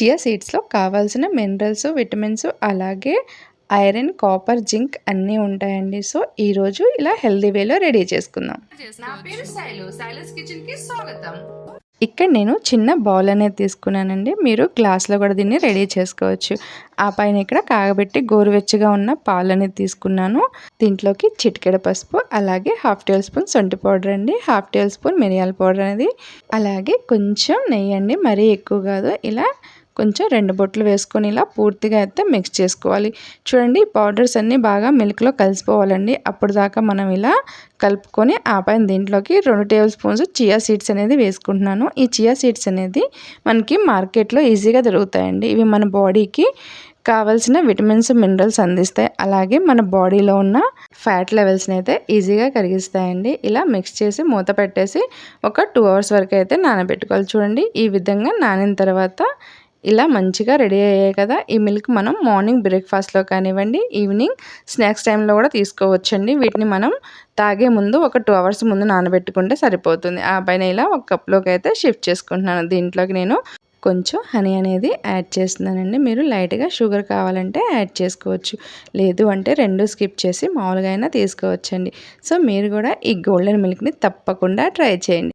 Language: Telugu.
చియా సీడ్స్‌లో కావాల్సిన మినరల్స్, విటమిన్స్ అలాగే ఐరన్, కాపర్, జింక్ అన్నీ ఉంటాయండి. సో, ఈరోజు ఇలా హెల్తీ వేలో రెడీ చేసుకుందాం. నా పేరు శైలు. శైలస్ కిచెన్‌కి స్వాగతం. ఇక్కడ నేను చిన్న బౌల్ అనేది తీసుకున్నానండి. మీరు గ్లాస్‌లో కూడా దీన్ని రెడీ చేసుకోవచ్చు. ఆ పైన ఇక్కడ కాగబెట్టి గోరువెచ్చగా ఉన్న పాలు అనేది తీసుకున్నాను. దీంట్లోకి చిటికెడు పసుపు, అలాగే హాఫ్ టేబుల్ స్పూన్ సొంటి పౌడర్ అండి, హాఫ్ టేబుల్ స్పూన్ మిరియాల పౌడర్ అనేది, అలాగే కొంచెం నెయ్యి అండి, మరీ ఎక్కువ కాదు. ఇలా కొంచెం 2 బొట్లు వేసుకొని ఇలా పూర్తిగా అయితే మిక్స్ చేసుకోవాలి. చూడండి ఈ పౌడర్స్ అన్నీ బాగా మిల్క్లో కలిసిపోవాలండి. అప్పుడు దాకా మనం ఇలా కలుపుకొని ఆ పైన దీంట్లోకి 2 టేబుల్ స్పూన్స్ చియా సీడ్స్ అనేది వేసుకుంటున్నాను. ఈ చియా సీడ్స్ అనేది మనకి మార్కెట్లో ఈజీగా దొరుకుతాయండి. ఇవి మన బాడీకి కావాల్సిన విటమిన్స్, మినరల్స్ అందిస్తాయి. అలాగే మన బాడీలో ఉన్న ఫ్యాట్ లెవెల్స్ని అయితే ఈజీగా కరిగిస్తాయండి. ఇలా మిక్స్ చేసి మూత పెట్టేసి ఒక 2 అవర్స్ వరకు అయితే నానబెట్టుకోవాలి. చూడండి ఈ విధంగా నానిన తర్వాత ఇలా మంచిగా రెడీ అయ్యాయి కదా. ఈ మిల్క్ మనం మార్నింగ్ బ్రేక్ఫాస్ట్లో కానివ్వండి, ఈవినింగ్ స్నాక్స్ టైంలో కూడా తీసుకోవచ్చండి. వీటిని మనం తాగే ముందు ఒక 2 అవర్స్ ముందు నానబెట్టుకుంటే సరిపోతుంది. ఆ పైన ఇలా ఒక కప్లోకి అయితే షిఫ్ట్ చేసుకుంటున్నాను. దీంట్లోకి నేను కొంచెం హనీ అనేది యాడ్ చేస్తున్నానండి. మీరు లైట్గా షుగర్ కావాలంటే యాడ్ చేసుకోవచ్చు, లేదు అంటే 2 స్కిప్ చేసి మామూలుగా అయినా తీసుకోవచ్చండి. సో మీరు కూడా ఈ గోల్డెన్ మిల్క్ని తప్పకుండా ట్రై చేయండి.